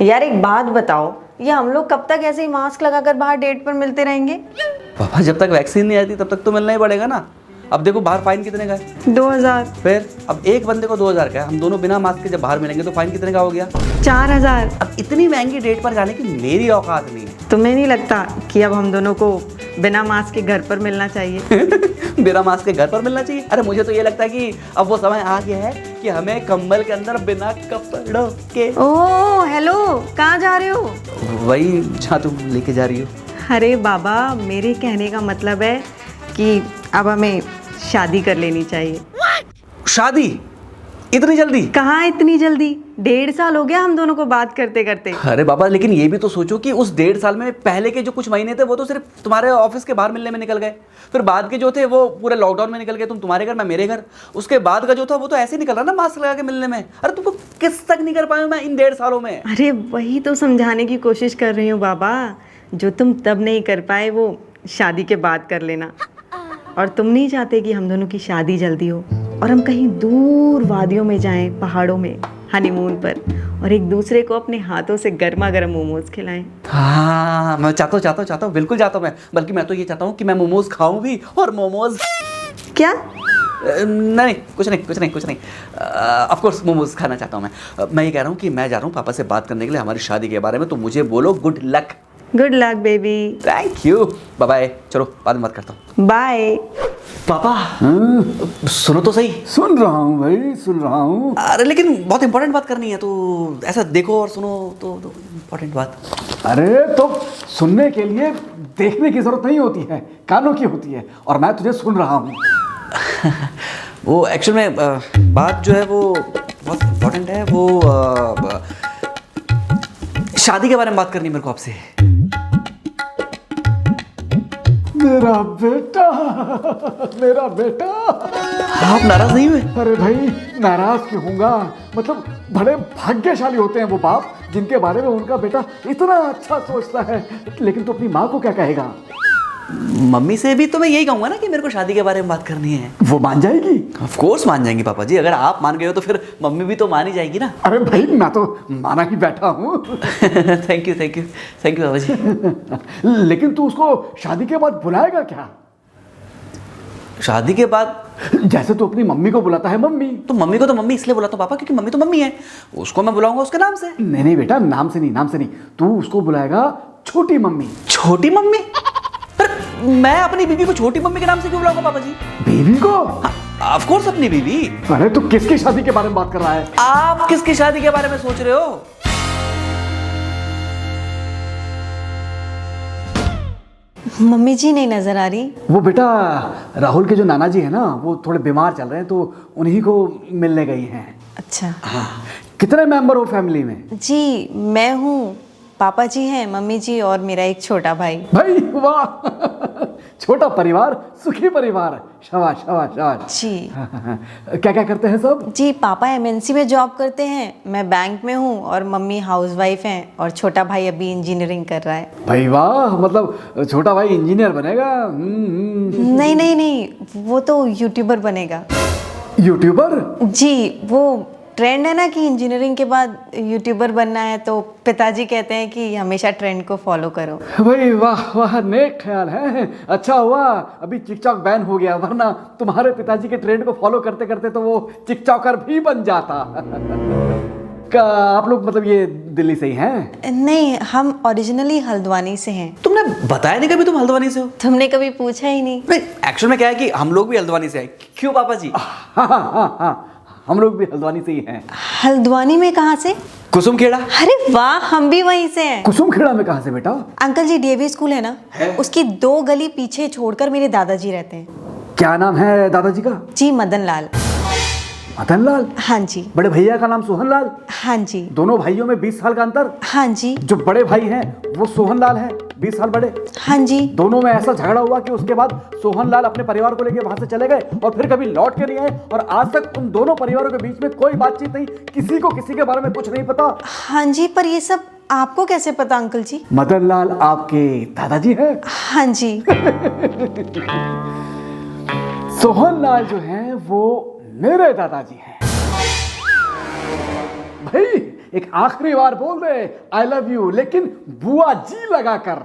यार एक बात बताओ, ये हम लोग कब तक ऐसे ही मास्क लगाकर बाहर डेट पर मिलते रहेंगे? पापा जब तक वैक्सीन नहीं आती तब तक तो मिलना ही पड़ेगा ना। अब देखो बाहर फाइन कितने का है? 2000। फिर अब एक बंदे को 2000 का है, हम दोनों बिना मास्क के जब बाहर मिलेंगे तो फाइन कितने का हो गया? 4000। अब इतनी महंगी डेट पर जाने की मेरी औकात नहीं है। तुम्हें नहीं लगता कि अब हम दोनों को बिना मास्क के घर पर मिलना चाहिए? बिना मास्क के घर पर मिलना चाहिए? अरे मुझे तो ये लगता है कि अब वो समय आ गया है कि हमें कंबल के अंदर बिना कपड़ों के। ओह हेलो, कहाँ जा रहे हो? वही जहाँ तुम लेके जा रही हो। अरे बाबा, मेरे कहने का मतलब है कि अब हमें शादी कर लेनी चाहिए। शादी? इतनी जल्दी? कहाँ इतनी जल्दी? 1.5 साल हो गया हम दोनों को बात करते करते। अरे बाबा, लेकिन ये भी तो सोचो कि उस 1.5 साल में पहले के जो कुछ महीने थे वो तो सिर्फ तुम्हारे ऑफिस के बाहर मिलने में निकल गए। फिर बाद के जो थे वो पूरे लॉकडाउन में निकल गए, तुम तुम्हारे घर मैं मेरे घर। उसके बाद का जो था वो तो ऐसे निकल रहा ना, मास्क लगा के मिलने में। अरे तुमको किस तक नहीं कर पाया मैं इन 1.5 सालों में? अरे वही तो समझाने की कोशिश कर रही हूँ बाबा। जो तुम तब नहीं कर पाए वो शादी के बाद कर लेना। और तुम नहीं चाहते कि हम दोनों की शादी जल्दी हो और हम कहीं दूर वादियों में जाएं, पहाड़ों में हनीमून पर, और एक दूसरे को अपने हाथों से गर्मा गर्म मोमोज खिलाएं। हाँ, मैं चाहता हूँ, बिल्कुल चाहता हूँ मैं। बल्कि मैं तो ये चाहता हूँ कि मैं मोमोज खाऊं भी और मोमोज। क्या? नहीं, कुछ नहीं। ऑफ कोर्स मोमोज खाना चाहता हूँ मैं ये कह रहा हूँ कि मैं जा रहा हूँ पापा से बात करने के लिए हमारी शादी के बारे में, तो मुझे बोलो good luck. Good luck baby. Thank you, bye bye. चलो बाद में बात करता हूँ। बाय। पापा सुनो तो सही। सुन रहा हूँ भाई, सुन रहा हूँ। अरे लेकिन बहुत इंपॉर्टेंट बात करनी है, तो ऐसा देखो और सुनो तो इंपॉर्टेंट बात। अरे तो सुनने के लिए देखने की जरूरत नहीं होती है, कानों की होती है, और मैं तुझे सुन रहा हूँ। वो एक्चुअल में बात जो है वो बहुत इंपॉर्टेंट है। वो शादी के बारे में बात करनी है मेरे को आपसे। मेरा बेटा, मेरा बेटा। आप नाराज नहीं हुए? अरे भाई, नाराज क्यों होऊंगा? मतलब बड़े भाग्यशाली होते हैं वो बाप जिनके बारे में उनका बेटा इतना अच्छा सोचता है। लेकिन तू अपनी माँ को क्या कहेगा? मम्मी से भी तो मैं यही कहूंगा ना कि मेरे को शादी के बारे में बात करनी है। वो मान जाएगी? ऑफ कोर्स मान जाएंगी पापा जी। अगर आप मान गए हो तो फिर मम्मी भी तो मान ही जाएगी ना। अरे भाई, मैं तो माना ही बैठा हूँ। थैंक यू पापा जी। लेकिन तू उसको शादी के बाद बुलाएगा क्या? शादी के बाद? जैसे तू अपनी मम्मी को बुलाता है मम्मी, तो मम्मी को तो मम्मी इसलिए बुलाता हूँ पापा क्योंकि मम्मी तो मम्मी है। उसको मैं बुलाऊंगा उसके नाम से। नहीं बेटा, नाम से नहीं। तू उसको बुलाएगा छोटी मम्मी। छोटी मम्मी? पर मैं अपनी बीवी को छोटी मम्मी के नाम से क्यों बुलाऊंगा पापा जी? बीवी को? ऑफ कोर्स अपनी बीवी। अरे तू किसकी शादी के बारे में बात कर रहा है? आप किसकी शादी के बारे में सोच रहे हो? मम्मी जी नहीं नजर आ रही। वो बेटा राहुल के जो नाना जी है ना, वो थोड़े बीमार चल रहे हैं, तो उन्हीं को मिलने गई हैं। अच्छा। हाँ। कितने मेंबर हो फैमिली में? जी मैं हूँ, पापा जी हैं, मम्मी जी और मेरा एक छोटा भाई। भाई वाह, छोटा परिवार सुखी परिवार। शाबाश शाबाश शाबाश जी। क्या क्या करते हैं सब? जी पापा एमएनसी में जॉब करते हैं, मैं बैंक में हूँ, और मम्मी हाउसवाइफ हैं, और छोटा भाई अभी इंजीनियरिंग कर रहा है। भाई वाह, मतलब छोटा भाई इंजीनियर बनेगा? नहीं, वो तो यूट्यूबर बनेगा। यूट्यूबर? जी, वो ट्रेंड है ना कि इंजीनियरिंग के बाद यूट्यूबर बनना है, तो पिताजी कहते हैं कि हमेशा ट्रेंड को फॉलो करो। भाई वाह वाह, नेक ख्याल है। अच्छा हुआ अभी टिकटॉक बैन हो गया, वरना तुम्हारे पिताजी के ट्रेंड को फॉलो करते करते तो वो टिकटॉकर भी बन जाता। आप लोग मतलब ये दिल्ली से ही हैं? नहीं, हम ओरिजिनली हल्द्वानी से हैं। तुमने बताया नहीं कभी तुम हल्द्वानी से हो? तुमने कभी पूछा ही नहीं। नहीं, एक्चुअल में क्या है कि हम लोग भी हल्द्वानी से हैं। क्यों पापा जी? हाँ, हम लोग भी हल्द्वानी से ही हैं। हल्द्वानी में कहाँ से? कुसुमखेड़ा। अरे वाह, हम भी वहीं से हैं। कुसुमखेड़ा में कहाँ से बेटा? अंकल जी, डीएवी स्कूल है ना, उसकी 2 गली पीछे छोड़कर मेरे दादाजी रहते हैं। क्या नाम है दादाजी का? जी मदन लाल। मदन लाल? हाँ जी। बड़े भैया का नाम सोहन लाल? हाँ जी। दोनों भाइयों में 20 साल का अंतर? हाँ जी। जो बड़े भाई हैं वो सोहन लाल हैं, 20 साल बड़े। हाँ जी। दोनों में ऐसा झगड़ा हुआ कि उसके बाद सोहन लाल अपने परिवार को लेकर वहां से चले गए और फिर कभी लौट के नहीं आए, और आज तक उन दोनों परिवारों के बीच में कोई बातचीत नहीं, किसी को किसी के बारे में कुछ नहीं पता। हाँ जी, पर ये सब आपको कैसे पता अंकल जी? मदन लाल आपके दादाजी हैं? हाँ जी। सोहन लाल जो हैं वो मेरे दादाजी हैं। भाई एक आखिरी बार बोल दे आई लव यू, लेकिन बुआ जी लगाकर।